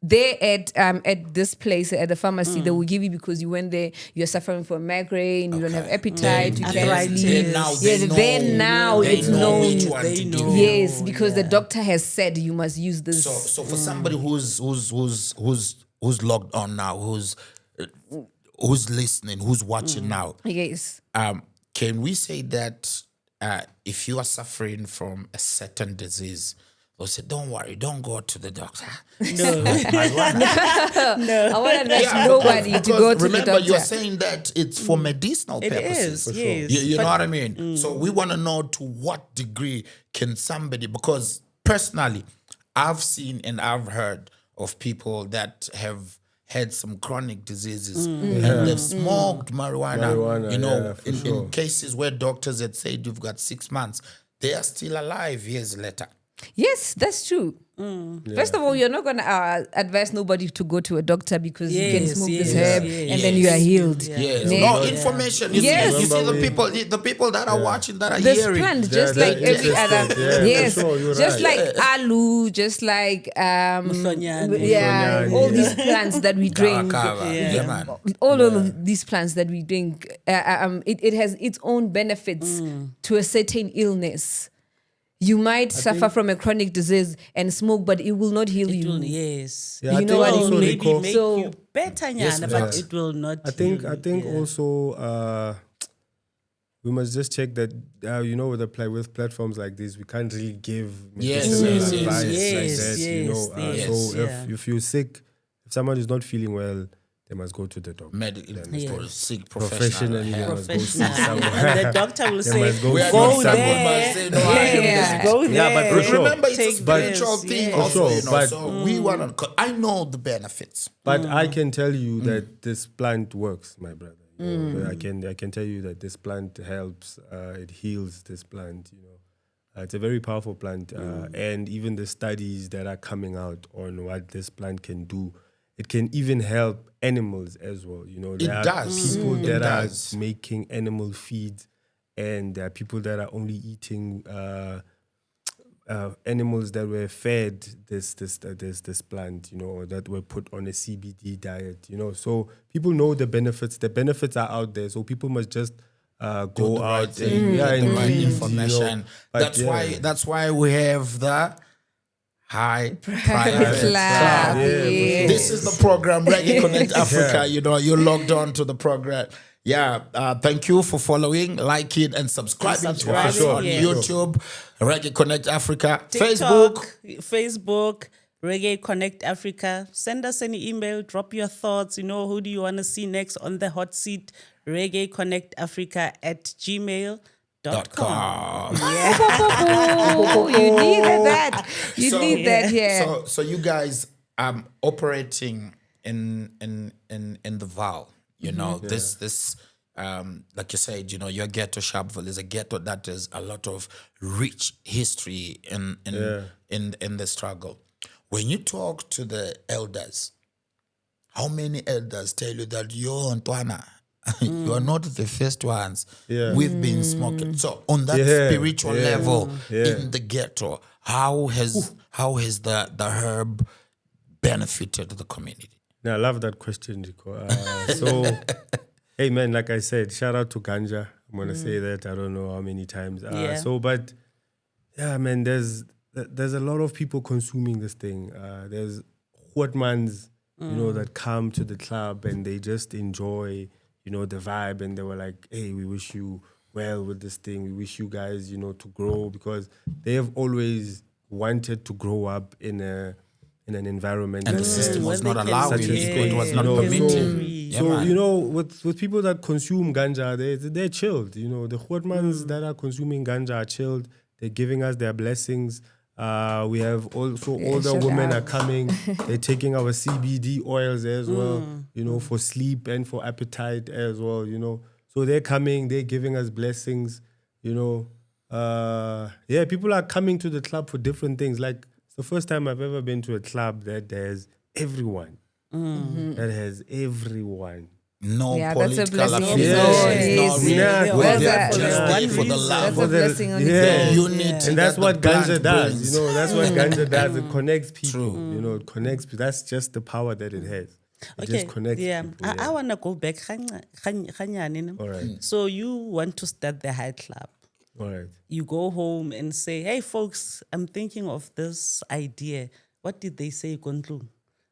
There at this place at the pharmacy, they will give you because you went there. You're suffering from migraine. You don't have appetite. You can't sleep. Now it's known. Yes, because the doctor has said you must use this. So for somebody who's logged on now, who's listening, who's watching now, yes, can we say that if you are suffering from a certain disease, they'll say, don't worry, don't go to the doctor. No. I want to advise nobody to go to the doctor. Remember, you're saying that it's for medicinal purposes. It is, yes. You know what I mean? So we want to know to what degree can somebody, because personally, I've seen and I've heard of people that have had some chronic diseases and they've smoked marijuana. You know, in cases where doctors had said you've got 6 months, they are still alive years later. Yes, that's true. First of all, you're not going to advise nobody to go to a doctor because you can smoke this herb and then you are healed. Yes. No information. You see the people that are watching, that are this hearing. plant, just like every other, just right. like alu, just like all Muhlonyane, these plants that we drink. Yeah, man. All of these plants that we drink, it has its own benefits to a certain illness. You might suffer from a chronic disease and smoke, but it will not heal you. Yes. Yeah, You know what I mean? Maybe make So- you better, but it will not. I think heal you. also we must just check that with platforms like this, we can't really give medicinal advice like that. So if you're sick, if someone is not feeling well, they must go to the doctor. For seek Professionally, they must go see someone. And the doctor will say, must go go see there. Yeah. Go there. Yeah, but for sure. Remember, it's a Take spiritual this, thing yeah. also, For sure, but- so we want to, I know the benefits. But I can tell you that this plant works, my brother. You know, I can tell you that this plant helps. It heals. This plant, it's a very powerful plant, and even the studies that are coming out on what this plant can do, it can even help animals as well. There are people that are making animal feed, and there are people that are only eating animals that were fed this plant, or that were put on a CBD diet, So people know the benefits. The benefits are out there, so people must just go out and the right read, information. But That's why we have the high Private club. Yeah, This is the program Reggae Connect Africa. You're logged on to the program. Thank you for following, liking, and subscribing to us on YouTube, Reggae Connect Africa, TikTok, Facebook, Reggae Connect Africa. Send us an email, drop your thoughts. Who do you want to see next on the hot seat? Reggae Connect Africa @gmail.com. Oh, you needed that. You need that, yeah. So you guys operating in the Vaal. This like you said, your ghetto Sharpeville is a ghetto that is a lot of rich history in the struggle. When you talk to the elders, how many elders tell you that you're Ntwana? You are not the first ones. We've been smoking. So on that spiritual level in the ghetto, how has the herb benefited the community? Now, I love that question, Rico. Hey man, like I said, shout out to Ganja. I'm gonna say that I don't know how many times. Man, there's a lot of people consuming this thing. There's Huatmans, that come to the club and they just enjoy, the vibe, and they were like, hey, we wish you well with this thing. We wish you guys, to grow, because they have always wanted to grow up in an environment. And the system was not allowing it. It was not permitted. So with people that consume ganja, they're chilled. The Huatmans that are consuming ganja are chilled. They're giving us their blessings. We have also older women are coming. They're taking our CBD oils as well, for sleep and for appetite as well, So they're coming, they're giving us blessings, people are coming to the club for different things. Like, it's the first time I've ever been to a club that has everyone. That has everyone. No that's a political blessing. affiliation. We're there just for the love. That's a blessing on the unity. And that's what ganja ganja does. That's what ganja does. It connects people. It connects people. That's just the power that it has. It just connects people. I want to go back. All right. So you want to start the high club. All right. You go home and say, hey, folks, I'm thinking of this idea. What did they say, Kontlu?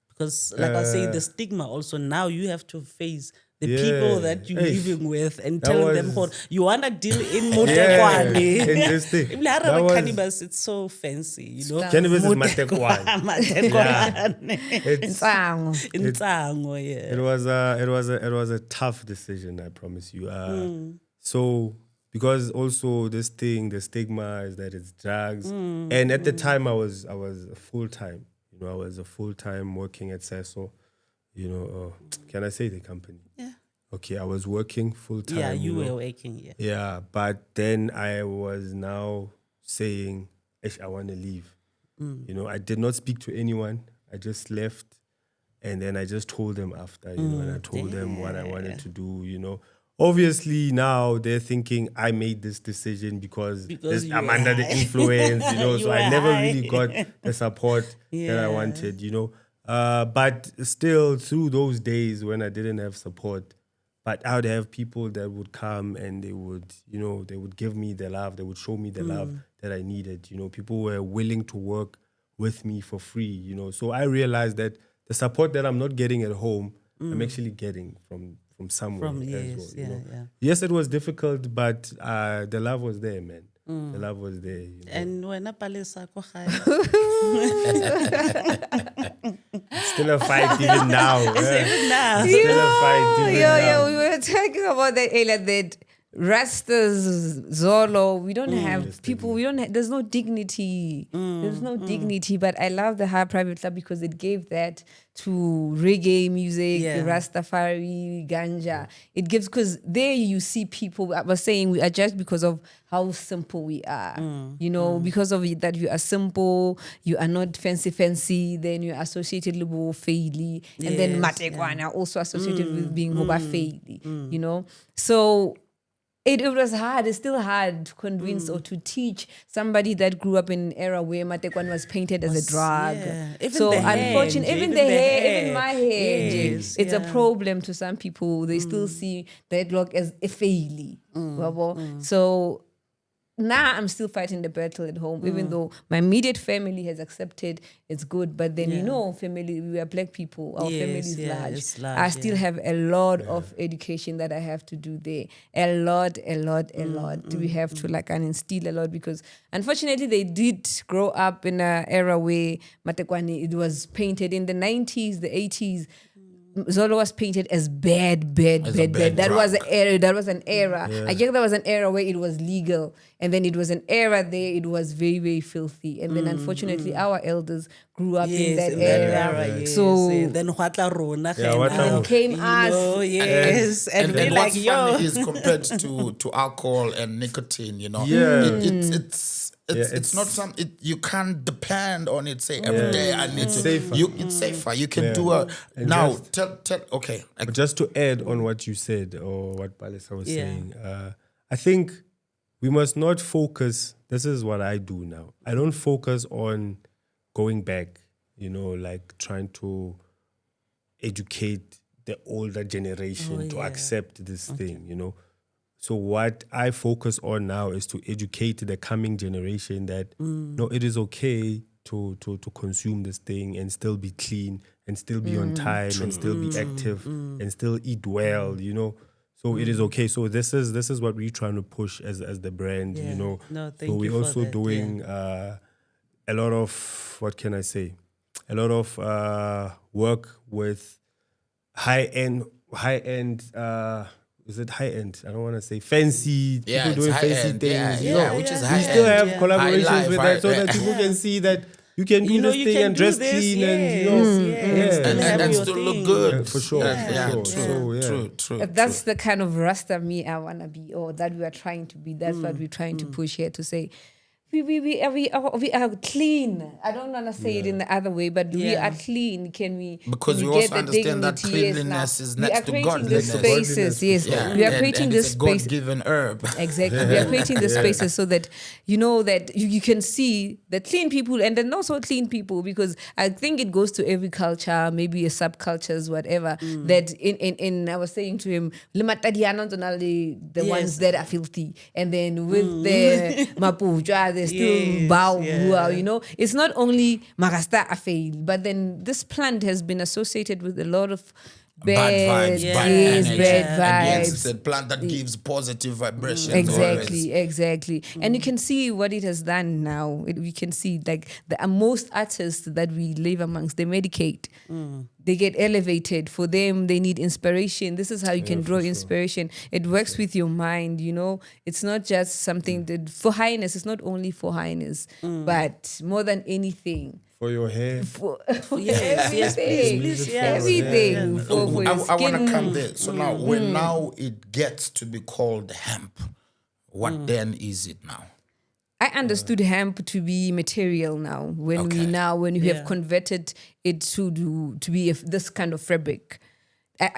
Because, like I say, the stigma also, now you have to face the people that you're living with and tell them, you want to deal in Motekwane. Interesting. Cannabis, it's so fancy, Cannabis is Matekwane. It was a tough decision, I promise you. So because also this thing, the stigma is that it's drugs. And at the time I was full-time. I was a full-time working at Seso. Can I say the company? Yeah. Okay, I was working full-time. Yeah, you were working, yeah. Yeah, but then I was now saying, I want to leave. I did not speak to anyone. I just left. And then I just told them after, and I told them what I wanted to do, Obviously, now they're thinking I made this decision because I'm under the influence, so I never really got the support that I wanted, But still, through those days when I didn't have support, but I would have people that would come and they would, they would give me the love, they would show me the love that I needed. People were willing to work with me for free, So I realized that the support that I'm not getting at home, I'm actually getting from somewhere as well. Yes, it was difficult, but the love was there, man. The love was there. And when I palisa ko still a fight even now. even now. Still a fight even now. We were talking about that earlier, that Rastas, Zolo, we don't have people, there's no dignity. There's no dignity, but I love the High Private Club because it gave that to reggae music, Rastafari, ganja. It gives, because there you see people, I was saying we are judged because of how simple we are. Because of that you are simple, you are not fancy, then you're associated with faili, and then Matekwana also associated with being Hoba faili, So it was hard. It's still hard to convince or to teach somebody that grew up in an era where Matekwan was painted as a drug. So unfortunately, even the hair, even my hair, it's a problem to some people. They still see dreadlock as a faili. So now I'm still fighting the battle at home, even though my immediate family has accepted it's good. But then, family, we are black people, our family is large. I still have a lot of education that I have to do there. A lot. We have to instill a lot, because unfortunately they did grow up in an era where Matekwani, it was painted in the 90s, the 80s. Zolo was painted as bad. That was an era. I guess there was an era where it was legal, and then it was an era there it was very, very filthy. And then unfortunately our elders grew up in that era. So then Huatla Rona came us. And we're like, funny is compared to alcohol and nicotine, It's not something you can't depend on it. Say every day, and it's safer. It's safer. You can do a now. Tell. Okay. But just to add on what you said or what Palisa was saying, I think we must not focus. This is what I do now. I don't focus on going back. Trying to educate the older generation to accept this thing. So what I focus on now is to educate the coming generation that no, it is okay to consume this thing and still be clean and still be on time and still be active and still eat well, So it is okay. So this is what we're trying to push as the brand, No, so we're also doing a lot of, what can I say? A lot of work with high end. Is it high end? I don't want to say fancy. People doing fancy things. Which is high we still end. have collaborations with that, so that people can see that you can do this thing and dress clean and still look good. For sure. True. That's the kind of Rasta me I wanna be, or that we are trying to be. That's what we're trying to push here, to say we are clean. I don't want to say it in the other way, but we are clean. Can we? Because we also understand that cleanliness is next to godliness. We are creating the spaces. We are creating this space. God-given herb. Exactly. We are creating the spaces so that that you can see the clean people and then not so clean people, because I think it goes to every culture, maybe a subcultures, whatever. That in I was saying to him, the ones that are filthy, and then with the Mapuja, they still bow. It's not only Marasta Afeil, but then this plant has been associated with a lot of bad vibes, bad yes, energy. bad And yes, vibes. it's a plant that gives positive vibrations. Exactly. And you can see what it has done now. We can see like most artists that we live amongst, they medicate. They get elevated. For them, they need inspiration. This is how you can draw inspiration. It works with your mind, you know. It's not just something that for highness, it's not only for highness, but more than anything. For your hair. For Yes, please, everything. For your I want to skin. come there. So now, when now it gets to be called hemp, what then is it now? I understood hemp to be material now. When we have converted it to be this kind of fabric,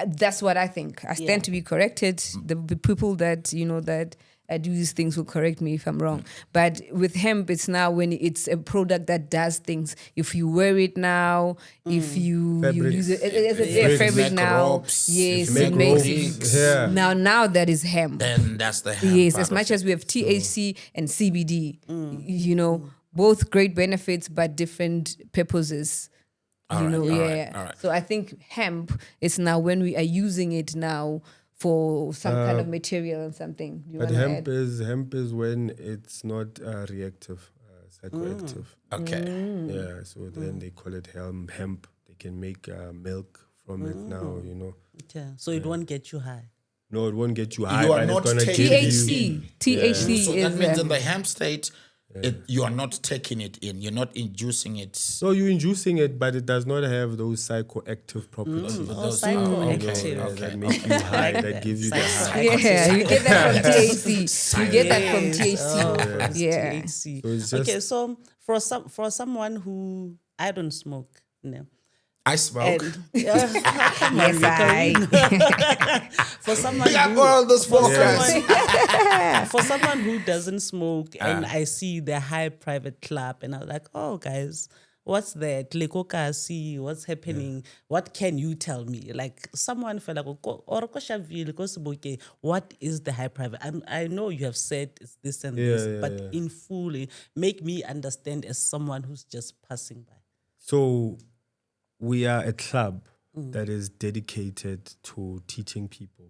that's what I think. I stand to be corrected. The people that that do these things will correct me if I'm wrong. But with hemp, it's now when it's a product that does things. If you wear it now, if you use it as a fabric now, ropes, yes, if you it make makes wigs. now that is hemp. Then that's the hemp. Yes, part as of much it. as we have THC and CBD, both great benefits but different purposes. All right. So I think hemp is now when we are using it now for some kind of material and something. But hemp is when it's not reactive, psychoactive. Okay. Yeah, so then they call it hemp. They can make milk from it now, Okay. So it won't get you high. No, it won't get you high. You are but not it's gonna taking give you. THC So is that means in the hemp state, you are not taking it in. You're not inducing it. So you're inducing it, but it does not have those psychoactive properties. Psychoactive. That make you high, that gives you the high. yeah, you get that from THC. You get that from THC. THC. So it's just- Okay, so for someone who I don't smoke, no. I smoke. Yes, I. For someone We are who, all those for focus. someone, for someone who doesn't smoke and I see the high private club and I'm like, oh guys, what's that? See what's happening? What can you tell me? Like someone felt like, what is the high private? I know you have said it's this and this, but in fully make me understand as someone who's just passing by. So we are a club that is dedicated to teaching people,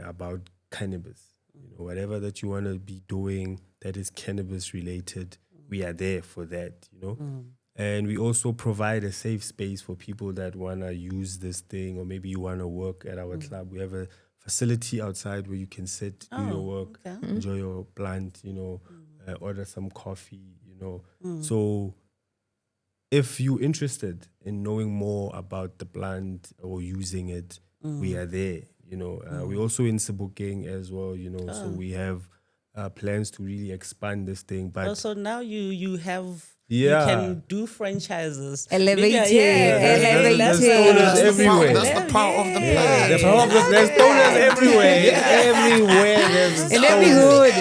about cannabis. Whatever that you want to be doing that is cannabis related, we are there for that, And we also provide a safe space for people that want to use this thing, or maybe you want to work at our club. We have a facility outside where you can sit, do your work, enjoy your plant, order some coffee, So if you're interested in knowing more about the plant or using it, we are there. We're also in Sebokeng as well. So we have plans to really expand this thing. But also now you have you can do franchises. Elevated. There's stoners everywhere. That's the power of the plant. The power of there's stoners everywhere. Everywhere. There's In every hood.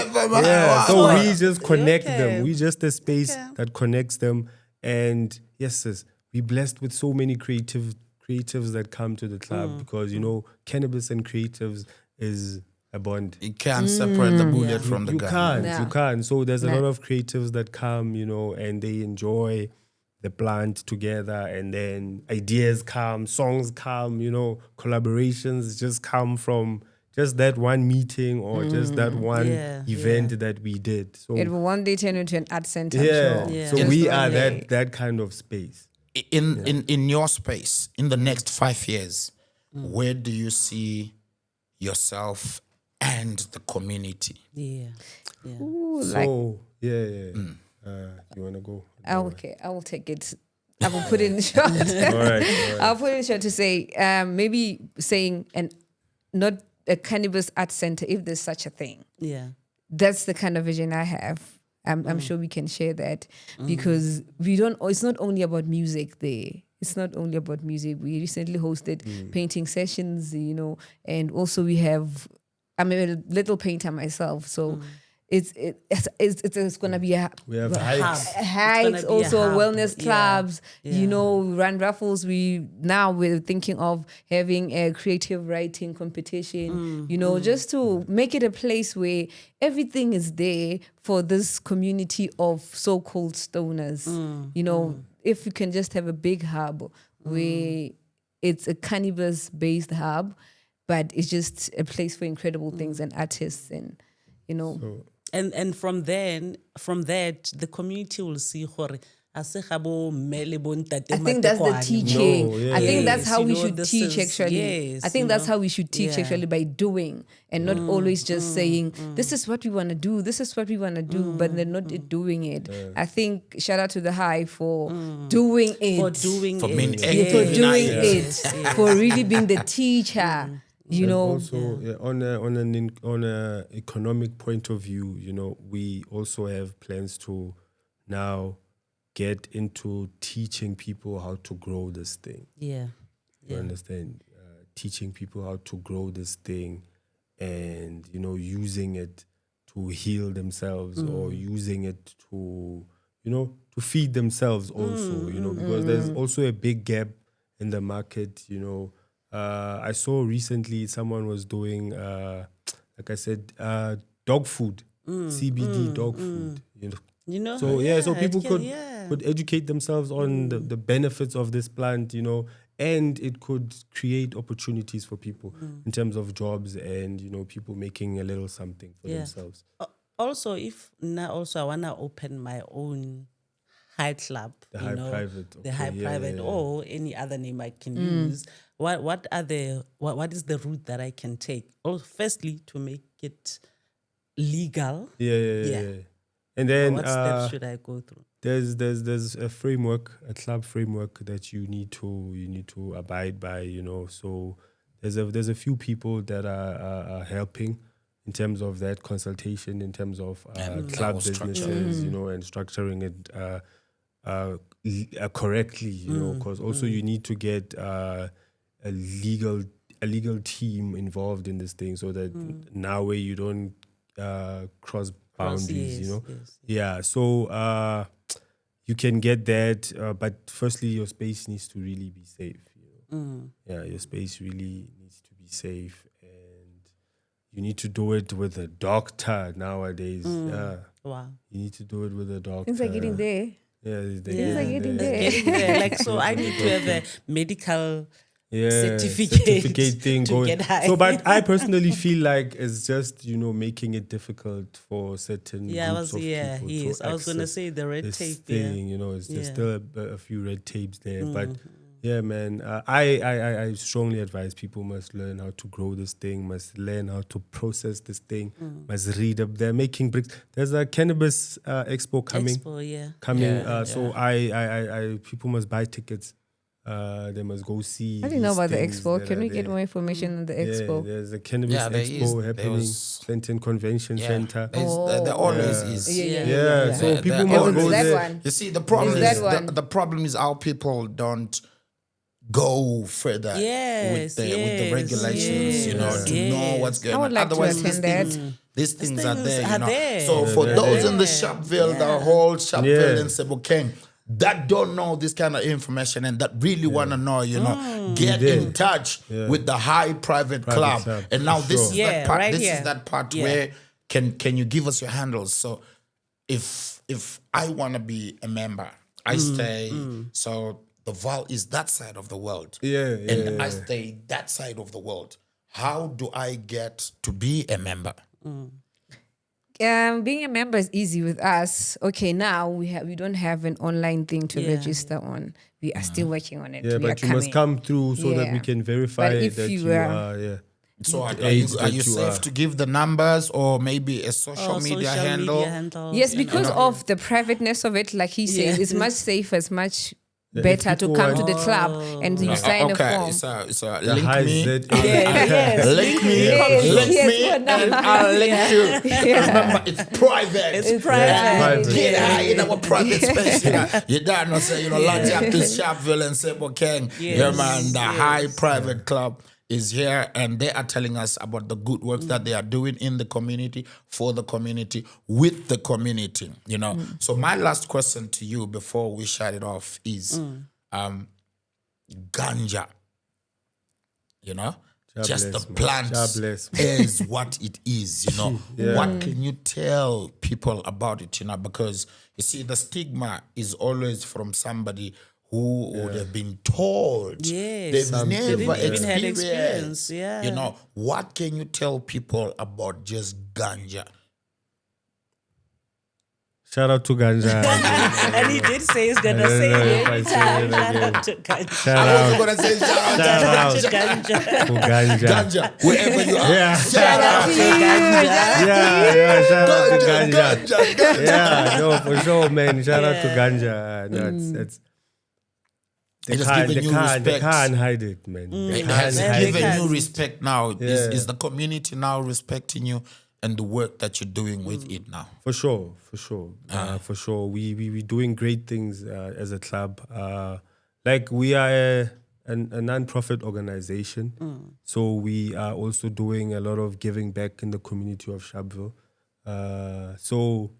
Yeah. So we just connect them. We just a space that connects them. And yes, sis, we're blessed with so many creatives that come to the club because, cannabis and creatives is a bond. You can't separate the bullet from the gun. You can't. So there's a lot of creatives that come, and they enjoy the plant together, and then ideas come, songs come, collaborations just come from just that one meeting or just that one event that we did. So it will one day turn into an art center. So we are that kind of space. In your space, in the next 5 years, where do you see yourself and the community? Ooh, you want to go? Okay, I will take it. I will put it in short. All right. I'll put it in short to say, maybe saying, and not a cannabis art center, if there's such a thing. Yeah. That's the kind of vision I have. I'm sure we can share that because it's not only about music there. It's not only about music. We recently hosted painting sessions, and also I'm a little painter myself, so it's gonna be we have hikes, also wellness clubs, run raffles. We're thinking of having a creative writing competition, just to make it a place where everything is there for this community of so-called stoners. If we can just have a big hub where it's a cannabis-based hub, but it's just a place for incredible things and artists and, you know. And from that, the community will see I think that's the teaching. No, I think that's Yes, how you we know, should this teach is- actually. yes, I think you that's know. how we should teach Yeah. actually, by doing and not always just saying, this is what we want to do, this is what we want to do, but they're not doing it. I think shout out to the High for doing it. For doing For it. being For active. doing Yes, it. yes. For really being the teacher. You And know, also on a economic point of view, you know, we also have plans to now get into teaching people how to grow this thing. Yeah. You understand? Teaching people how to grow this thing, and you know, using it to heal themselves or using it to, you know, to feed themselves also. You know, because there's also a big gap in the market. You know, I saw recently someone was doing, like I said, dog food, CBD dog food. You know. You know? So so people educate- could educate themselves on the benefits of this plant, you know, and it could create opportunities for people in terms of jobs and, you know, people making a little something for themselves. Also, if now also I wanna open my own high club, The you high know, private, the okay, high yeah, private, yeah, yeah. or any other name I can use. What is the route that I can take? Oh, firstly, to make it legal. Yeah. And then What steps should I go through? there's a framework, a club framework that you need to abide by, you know. So there's a few people that are helping in terms of that consultation, in terms of club businesses, you know, and structuring it correctly, you know, because also you need to get a legal team involved in this thing, so that now where you don't cross boundaries, you know. Yes. Yeah, so you can get that, but firstly, your space needs to really be safe. You know? Yeah, your space really needs to be safe, and you need to do it with a doctor nowadays. Yeah, Wow. you need to do it with a doctor. things are getting there. Yeah, Things are getting there. Getting there. Like, so I need to have a medical yeah, certificate thing to going. get high. So, but I personally feel like it's just, you know, making it difficult for certain groups of people yes. to I was gonna access say the red this tape. thing. You know, it's just Yeah. still a few red tapes there, but. Yeah, man. I strongly advise people must learn how to grow this thing, must learn how to process this thing, must read up. They're making bricks. There's a cannabis expo coming. So I people must buy tickets. They must go see. I didn't know these about the things expo. that Can are we get there. more information on the Yeah, expo? there's a cannabis Yeah, there expo is. There happening. was- Clinton Convention Center. There always is. Yeah, so Yeah, people that- must oh, go that there. one. You see, the problem Is is that one? the problem is our people don't go further with the regulations, you know, to know what's going I would on. like to Otherwise, attend that. these things are things there, you are know. there. So for they're those there. in the Sharpeville, the whole Sharpeville Yeah. and Sebokeng that don't know this kind of information and that really want to know, you know, get in touch with the High Private Club. Club, And now for this sure. is Yeah, that part. right This here. is that part Yeah. where can you give us your handles? So if I want to be a member, I stay. So the Vaal is that side of the world. And I stay that side of the world. How do I get to be a member? Being a member is easy with us. Okay, now we don't have an online thing to register on. We are still working on it. Yeah, we but are you must coming. come through so that we Yeah. can verify But if that you you are- are. Yeah. So are aids you that you safe are. to give the numbers or maybe a social media handle? Yes, because of the privateness of it, like he said, it's much safer, it's much better to people come to want- the club and you sign a form. It's a The link high me. Z- Link me, Yes, link yes, me, what and number? I'll link you. Remember, it's private. It's private. private. Get high in our private space. You don't know, say, launch up to Sharpeville and Sebokeng. Yeah, man, the High Private Club is here and they are telling us about the good works that they are doing in the community, for the community, with the community, you know. So my last question to you before we shut it off is ganja, you know? Just bless, the man. plant God bless, man. is what it is, you know. What can you tell people about it, you know? Because you see, the stigma is always from somebody who would have been told. Yes. They've never They didn't even had experienced. experience. Yeah. You know, what can you tell people about just ganja? Shout out to Ganja. And he did say he's gonna say know it if I every say time. it Shout again. out to Ganja. Shout I out wasn't gonna say shout out Shout out to Ganja. to Ganja. Ganja, wherever you are. Yeah. Shout out to Yeah, shout out to Ganja, Ganja. Ganja. Yeah, no, for sure, man. Shout out to Ganja. No, it's It has given you they respect. can't hide it, man. They It can't has hide given it. you respect now. Yeah. Is the community now respecting you and the work that you're doing with it now? For sure. For sure. We doing great things as a club. Like we are a non-profit organization. So we are also doing a lot of giving back in the community of Sharpeville. So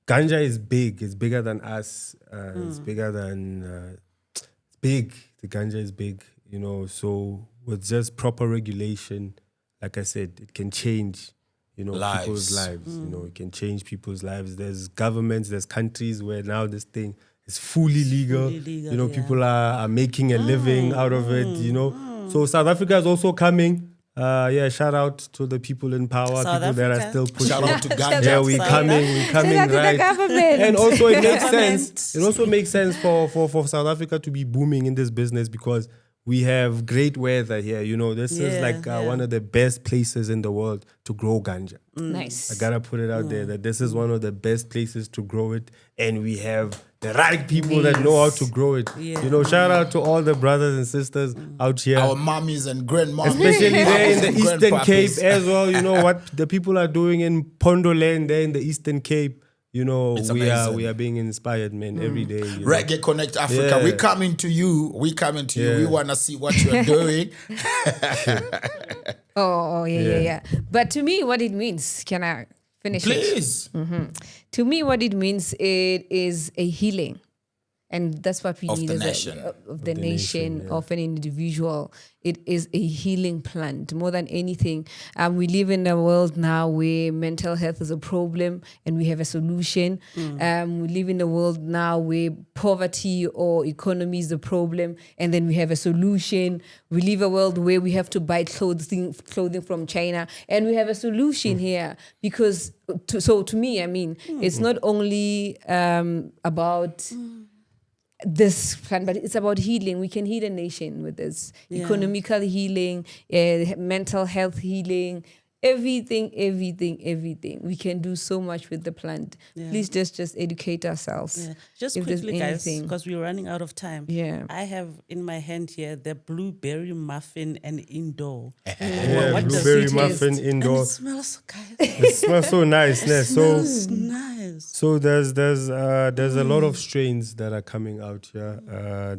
Ganja is big. It's bigger than us. It's bigger than... it's big. The Ganja is big, you know. So with just proper regulation, like I said, it can change, you know, people's lives. You know, it can change people's lives. There's governments, there's countries where now this thing is fully legal. You know, people are making a living out of it, you know. So South Africa is also coming. Shout out to the people in power, South people that are Africa. still pushing. Shout out to Ganja. Yeah, we're coming Shout out to the right. government. And also it makes Government. sense. It also makes sense for South Africa to be booming in this business because we have great weather here. You know, this is like one of the best places in the world to grow ganja. Nice. I gotta put it out there that this is one of the best places to grow it, and we have the right people that know how to grow it. Yeah. You know, shout out to all the brothers and sisters out here. Our mommies and grandmommies. Especially there in the and Eastern Cape grandpappies. as well. You know what the people are doing in Pondoland there in the Eastern Cape. You know, It's we amazing. are being inspired, man, every day. You know? Reggae Connect Africa. Yeah. We coming to you. We coming to you. We want to see what you're doing. Yeah. But to me, what it means, can I finish it? Please. To me, what it means, it is a healing. And that's what we Of need the as nation. of the nation, of an individual. It is a healing plant more than anything. We live in a world now where mental health is a problem and we have a solution. We live in a world now where poverty or economy is a problem and then we have a solution. We live a world where we have to buy clothing from China and we have a solution here. Because, to me, I mean, it's not only about... this plan, but it's about healing. We can heal a nation with this. Economical healing, mental health healing, everything. We can do so much with the plant. Please just educate ourselves. Just if there's quickly, guys, anything. because we're running out of time. I have in my hand here the blueberry muffin and indoor. Yeah, What does blueberry it muffin taste? indoor. And it smells, guys. It smells so nice. Smells nice. So there's a lot of strains that are coming out here.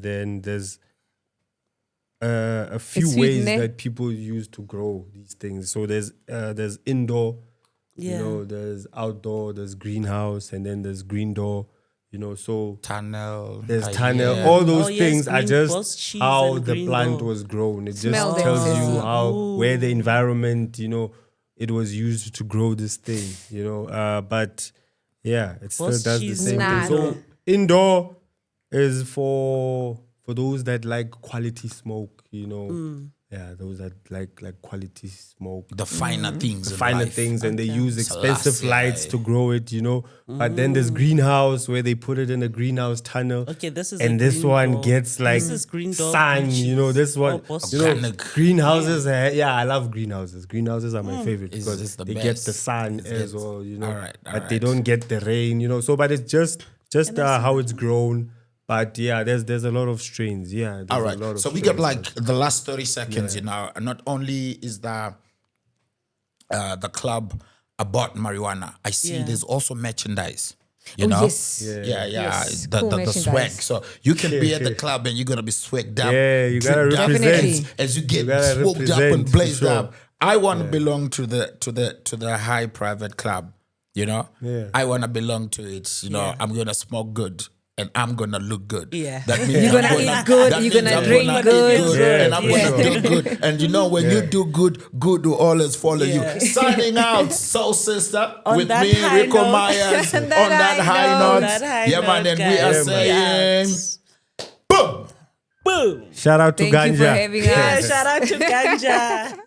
Then there's a few It's ways sweet, ne? that people use to grow these things. So there's indoor, you know, there's outdoor, there's greenhouse, and then there's green door. You know, so Tunnel. there's tunnel. All those things are green just boss cheese how and the green plant door. was grown. It Smell just them. tells you how Ooh. where the environment, you know, it was used to grow this thing. You know, but yeah, it still Boss does the cheese same and thing. green So door. indoor is for those that like quality smoke. You know, yeah, those that like quality smoke. The finer things. in Finer life. things, and they use expensive Selassie. lights to grow it, you know. But then there's greenhouse where they put it in a greenhouse tunnel. Okay, this is And a this green one door. gets like This is green door sun, blue you know. cheese. This one, Oh, boss you know, Organic. greenhouses. I love greenhouses. Greenhouses are my favorite It's because the they get best. the sun It's as get- well, you know. All right, but they don't get the rain, you know. So, but it's just how it's grown. But yeah, there's a lot of strains. Yeah. There's All a right. lot of So we strains, got like the last 30 seconds, you know. Not only is the club about marijuana, I see there's also merchandise. You know? yes. Yeah. Yes. The, Cool the swag. merchandise. So you can be at the club and you're gonna be swagged up. Yeah, you gotta dripped up, represent. as you get gotta swooped up represent, and for blazed sure. up. I want to belong to the high private club. You know, Yeah. I want to belong to it. You know, I'm gonna smoke good. And I'm gonna look good. Yeah. That means You're gonna eat good, that you're means gonna I'm drink gonna eat good. Yeah, and I'm for gonna sure. do good. And you know, when you do good, good will always follow Yeah. you. Signing out, Soul Sister, On with that me, high Rico note. Myers. On on that that high high note. note. That high Yeah, man, note, and we are guys. saying. Yes. Shout out to Thank you for Ganja. having Yeah, us. shout out to Ganja.